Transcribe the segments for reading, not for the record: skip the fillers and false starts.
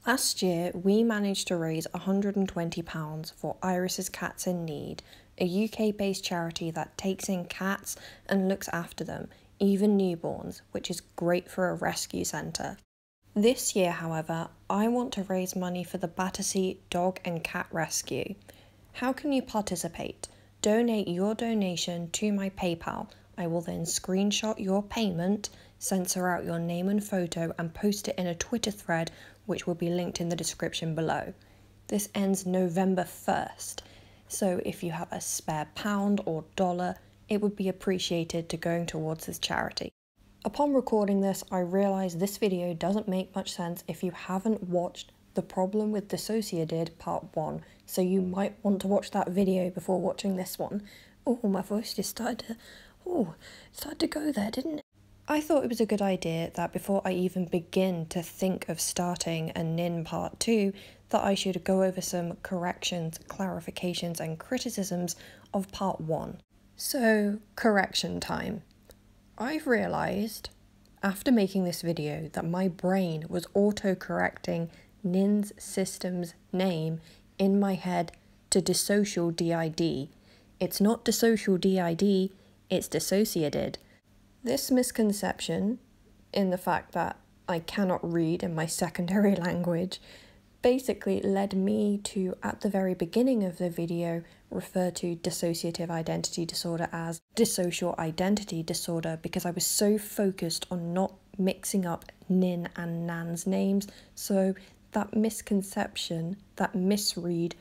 Last year, we managed to raise £120 for Iris's Cats in Need, a UK-based charity that takes in cats and looks after them, even newborns, which is great for a rescue centre. This year, however, I want to raise money for the Battersea Dog and Cat Rescue. How can you participate? Donate your donation to my PayPal. I will then screenshot your payment, censor out your name and photo, and post it in a Twitter thread, which will be linked in the description below. This ends November 1st, so if you have a spare pound or dollar, it would be appreciated to going towards this charity. Upon recording this, I realise this video doesn't make much sense if you haven't watched The Problem with DissociaDID Part 1, so you might want to watch that video before watching this one. Oh, my voice just started to go there, didn't it? I thought it was a good idea that before I even begin to think of starting a NIN Part 2, that I should go over some corrections, clarifications and criticisms of Part 1. So, correction time. I've realised, after making this video, that my brain was auto-correcting NIN's system's name in my head to DissociaDID. It's not DissociaDID, it's DissociaDID. This misconception, in the fact that I cannot read in my secondary language, basically led me to, at the very beginning of the video, refer to dissociative identity disorder as dissocial identity disorder because I was so focused on not mixing up Nin and Nan's names, so that misconception, that misread,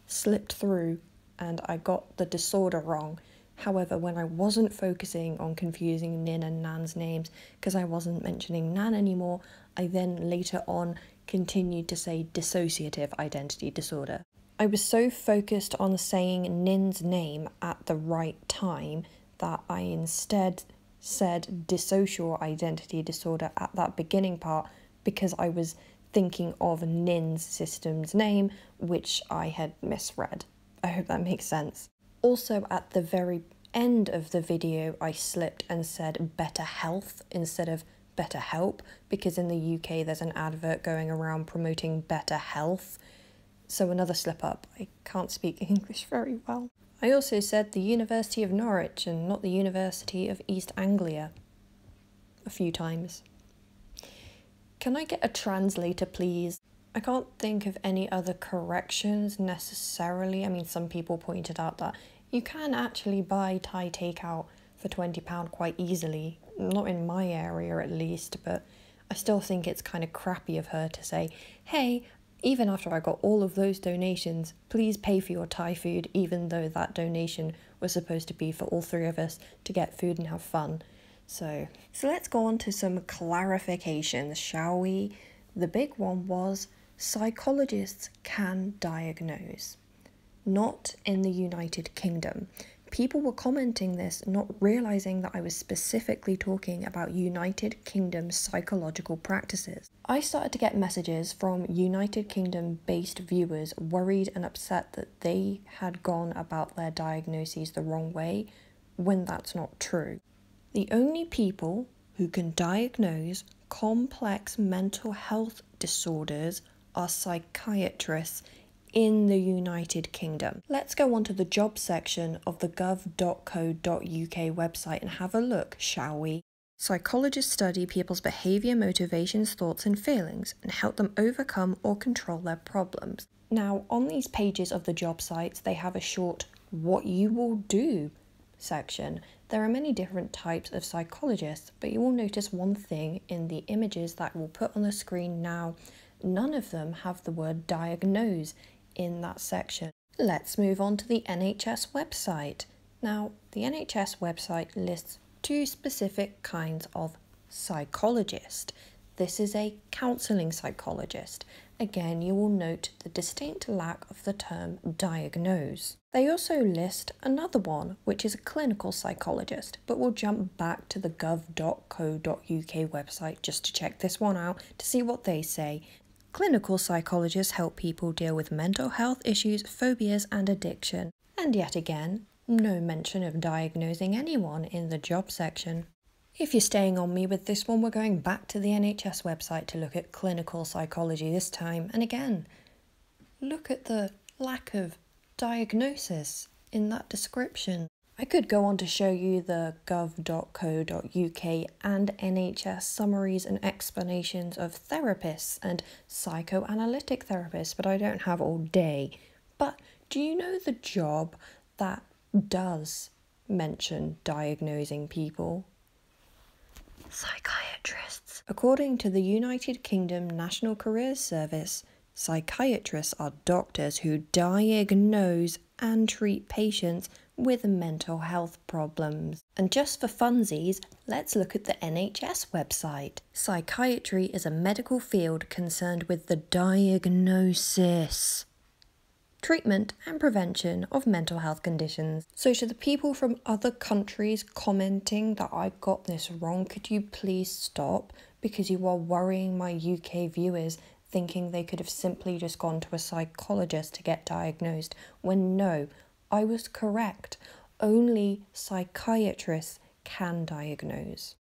slipped through and I got the disorder wrong. However, when I wasn't focusing on confusing Nin and Nan's names because I wasn't mentioning Nan anymore, I then later on continued to say dissociative identity disorder. I was so focused on saying Nin's name at the right time that I instead said dissocial identity disorder at that beginning part because I was thinking of Nin's system's name, which I had misread. I hope that makes sense. Also, at the very end of the video, I slipped and said better health instead of better help, because in the UK there's an advert going around promoting better health. So another slip up. I can't speak English very well. I also said the University of Norwich and not the University of East Anglia a few times. Can I get a translator, please? I can't think of any other corrections necessarily. I mean, some people pointed out that you can actually buy Thai takeout for £20 quite easily. Not in my area at least, but I still think it's kind of crappy of her to say, hey, even after I got all of those donations, please pay for your Thai food, even though that donation was supposed to be for all three of us to get food and have fun. So let's go on to some clarifications, shall we? The big one was psychologists can diagnose. Not in the United Kingdom. People were commenting this, not realising that I was specifically talking about United Kingdom psychological practices. I started to get messages from United Kingdom-based viewers worried and upset that they had gone about their diagnoses the wrong way, when that's not true. The only people who can diagnose complex mental health disorders are psychiatrists in the United Kingdom. Let's go on to the job section of the gov.co.uk website and have a look, shall we? Psychologists study people's behaviour, motivations, thoughts and feelings and help them overcome or control their problems. Now, on these pages of the job sites, they have a short what you will do section. There are many different types of psychologists, but you will notice one thing in the images that we'll put on the screen now. None of them have the word diagnose in that section. Let's move on to the NHS website. Now, the NHS website lists two specific kinds of psychologist. This is a counselling psychologist. Again, you will note the distinct lack of the term diagnose. They also list another one, which is a clinical psychologist, but we'll jump back to the gov.co.uk website just to check this one out to see what they say. Clinical psychologists help people deal with mental health issues, phobias and addiction. And yet again, no mention of diagnosing anyone in the job section. If you're staying on me with this one, we're going back to the NHS website to look at clinical psychology this time. And again, look at the lack of diagnosis in that description. I could go on to show you the gov.co.uk and NHS summaries and explanations of therapists and psychoanalytic therapists, but I don't have all day. But do you know the job that does mention diagnosing people? Psychiatrists. According to the United Kingdom National Careers Service, psychiatrists are doctors who diagnose and treat patients with mental health problems. And just for funsies, let's look at the NHS website. Psychiatry is a medical field concerned with the diagnosis, treatment and prevention of mental health conditions. So to the people from other countries commenting that I got this wrong, could you please stop? Because you are worrying my UK viewers thinking they could have simply just gone to a psychologist to get diagnosed, when no, I was correct. Only psychiatrists can diagnose.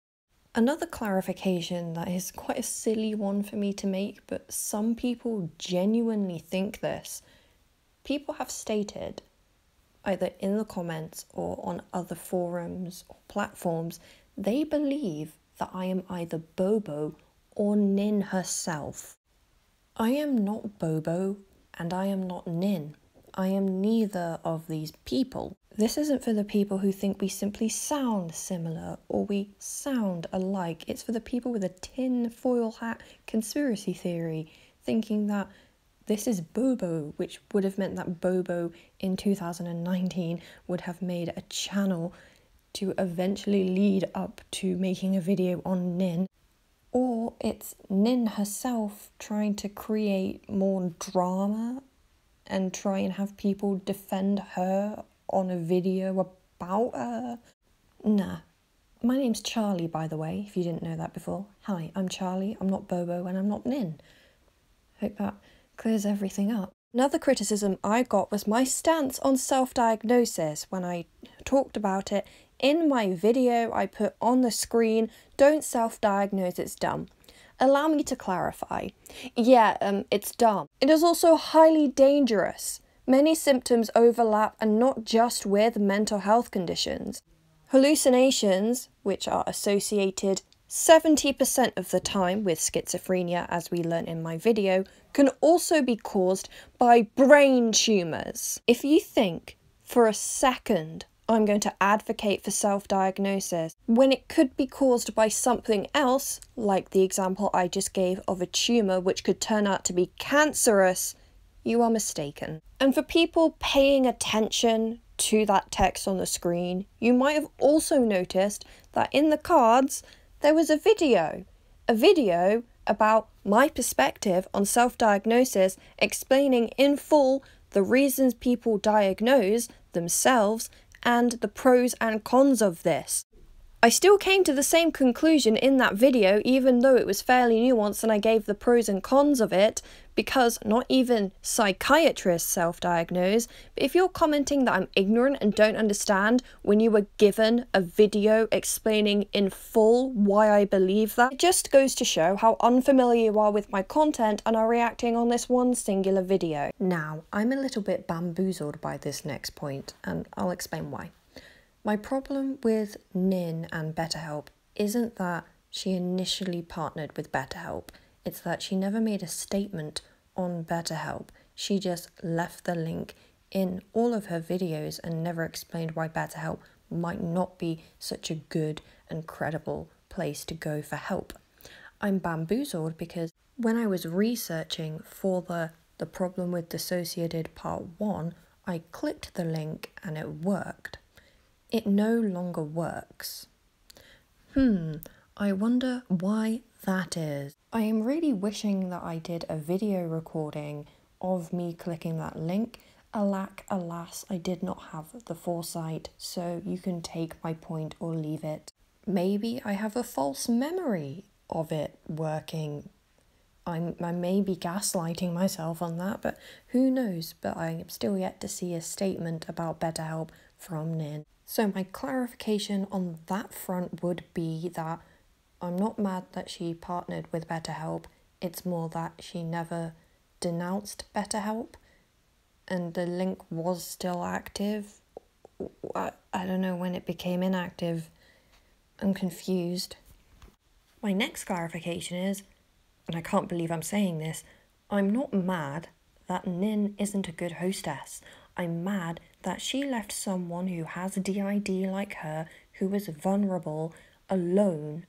Another clarification that is quite a silly one for me to make, but some people genuinely think this. People have stated, either in the comments or on other forums or platforms, they believe that I am either Bobo or Nin herself. I am not Bobo and I am not Nin. I am neither of these people. This isn't for the people who think we simply sound similar or we sound alike. It's for the people with a tin foil hat conspiracy theory, thinking that this is Bobo, which would have meant that Bobo in 2019 would have made a channel to eventually lead up to making a video on Nin. Or it's Nin herself trying to create more drama and try and have people defend her on a video about her. Nah. My name's Charlie, by the way, if you didn't know that before. Hi, I'm Charlie, I'm not Bobo, and I'm not Nin. Hope that clears everything up. Another criticism I got was my stance on self-diagnosis. When I talked about it in my video, I put on the screen, don't self-diagnose, it's dumb. Allow me to clarify. Yeah, it's dumb. It is also highly dangerous. Many symptoms overlap and not just with mental health conditions. Hallucinations, which are associated 70% of the time with schizophrenia, as we learnt in my video, can also be caused by brain tumours. If you think for a second I'm going to advocate for self-diagnosis when it could be caused by something else, like the example I just gave of a tumour which could turn out to be cancerous, you are mistaken. And for people paying attention to that text on the screen, you might have also noticed that in the cards there was a video about my perspective on self-diagnosis, explaining in full the reasons people diagnose themselves and the pros and cons of this. I still came to the same conclusion in that video, even though it was fairly nuanced and I gave the pros and cons of it, because not even psychiatrists self-diagnose. But if you're commenting that I'm ignorant and don't understand when you were given a video explaining in full why I believe that, it just goes to show how unfamiliar you are with my content and are reacting on this one singular video. Now, I'm a little bit bamboozled by this next point, and I'll explain why. My problem with Nin and BetterHelp isn't that she initially partnered with BetterHelp. It's that she never made a statement on BetterHelp. She just left the link in all of her videos and never explained why BetterHelp might not be such a good and credible place to go for help. I'm bamboozled because when I was researching for the problem with DissociaDID Part 1, I clicked the link and it worked. It no longer works. I wonder why that is. I am really wishing that I did a video recording of me clicking that link. Alas, I did not have the foresight, so you can take my point or leave it. Maybe I have a false memory of it working. I may be gaslighting myself on that, but who knows? But I am still yet to see a statement about BetterHelp from Nin. So my clarification on that front would be that I'm not mad that she partnered with BetterHelp. It's more that she never denounced BetterHelp and the link was still active. I don't know when it became inactive. I'm confused. My next clarification is, and I can't believe I'm saying this, I'm not mad that Nin isn't a good hostess. I'm mad that she left someone who has a DID like her, who was vulnerable, alone,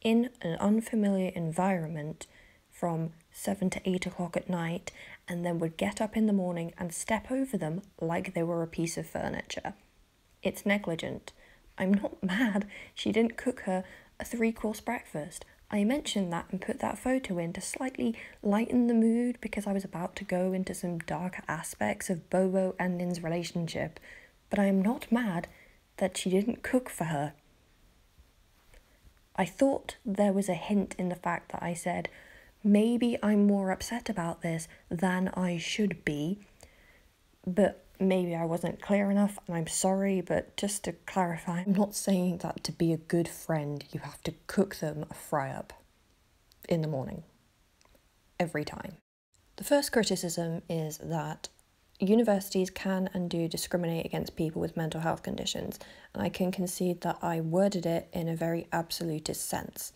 in an unfamiliar environment from 7 to 8 o'clock at night, and then would get up in the morning and step over them like they were a piece of furniture. It's negligent. I'm not mad she didn't cook her a 3-course breakfast. I mentioned that and put that photo in to slightly lighten the mood because I was about to go into some darker aspects of Bobo and Nin's relationship, but I am not mad that she didn't cook for her. I thought there was a hint in the fact that I said, maybe I'm more upset about this than I should be, but maybe I wasn't clear enough and I'm sorry, but just to clarify, I'm not saying that to be a good friend you have to cook them a fry-up in the morning, every time. The first criticism is that universities can and do discriminate against people with mental health conditions, and I can concede that I worded it in a very absolutist sense.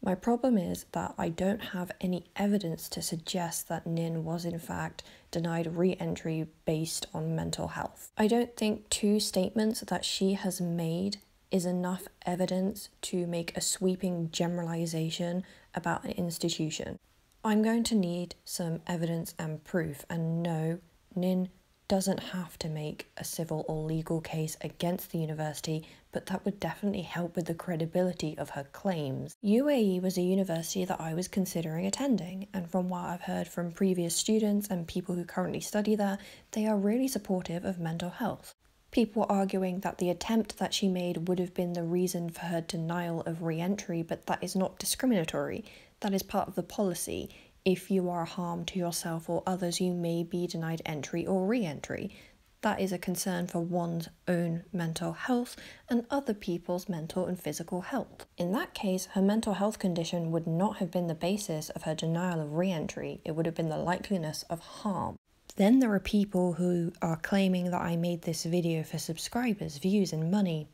My problem is that I don't have any evidence to suggest that Nin was in fact denied re-entry based on mental health. I don't think 2 statements that she has made is enough evidence to make a sweeping generalization about an institution. I'm going to need some evidence and proof, and no, Nin doesn't have to make a civil or legal case against the university, but that would definitely help with the credibility of her claims. UAE was a university that I was considering attending, and from what I've heard from previous students and people who currently study there, they are really supportive of mental health. People were arguing that the attempt that she made would have been the reason for her denial of re-entry, but that is not discriminatory. That is part of the policy. If you are a harm to yourself or others, you may be denied entry or re-entry. That is a concern for one's own mental health and other people's mental and physical health. In that case, her mental health condition would not have been the basis of her denial of re-entry. It would have been the likeliness of harm. Then there are people who are claiming that I made this video for subscribers, views and money.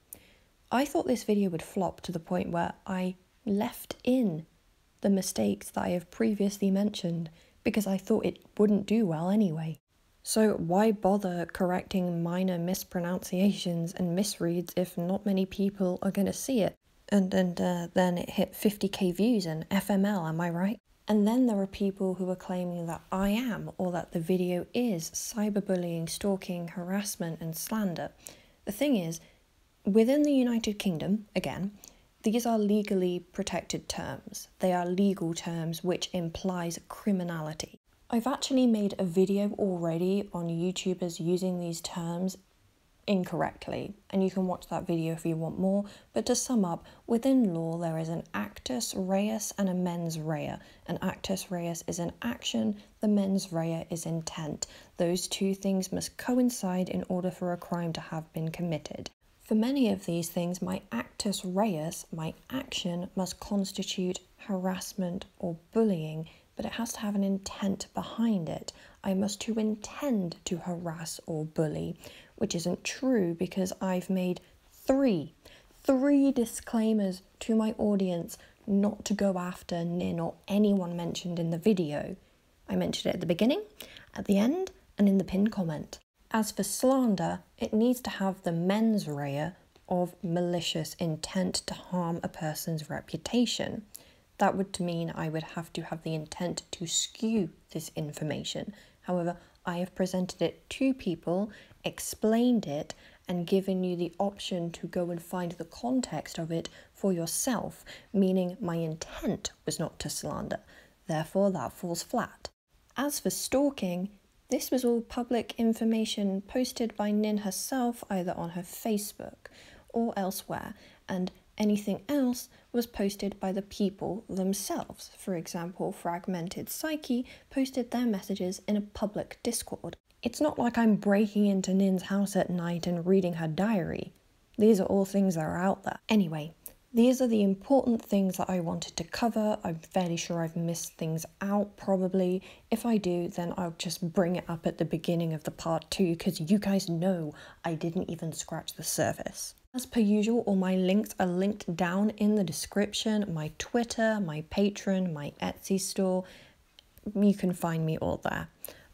I thought this video would flop to the point where I left in the mistakes that I have previously mentioned because I thought it wouldn't do well anyway. So why bother correcting minor mispronunciations and misreads if not many people are going to see it? And then it hit 50k views and FML, am I right? And then there are people who are claiming that I am, or that the video is, cyberbullying, stalking, harassment and slander. The thing is, within the United Kingdom, again, these are legally protected terms. They are legal terms, which implies criminality. I've actually made a video already on YouTubers using these terms incorrectly, and you can watch that video if you want more. But to sum up, within law there is an actus reus and a mens rea. An actus reus is an action, the mens rea is intent. Those 2 things must coincide in order for a crime to have been committed. For many of these things, my actus reus, my action, must constitute harassment or bullying, but it has to have an intent behind it. I must to intend to harass or bully, which isn't true because I've made three disclaimers to my audience not to go after Nin or anyone mentioned in the video. I mentioned it at the beginning, at the end, and in the pinned comment. As for slander, it needs to have the mens rea of malicious intent to harm a person's reputation. That would mean I would have to have the intent to skew this information. However, I have presented it to people, explained it, and given you the option to go and find the context of it for yourself, meaning my intent was not to slander. Therefore, that falls flat. As for stalking, this was all public information posted by Nin herself, either on her Facebook or elsewhere, and anything else was posted by the people themselves. For example, Fragmented Psyche posted their messages in a public Discord. It's not like I'm breaking into Nin's house at night and reading her diary. These are all things that are out there. Anyway, these are the important things that I wanted to cover. I'm fairly sure I've missed things out probably. If I do, then I'll just bring it up at the beginning of the part 2 because you guys know I didn't even scratch the surface. As per usual, all my links are linked down in the description. My Twitter, my Patreon, my Etsy store. You can find me all there.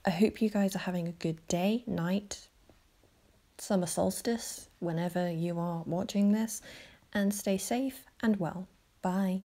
I hope you guys are having a good day, night, summer solstice, whenever you are watching this, and stay safe and well. Bye.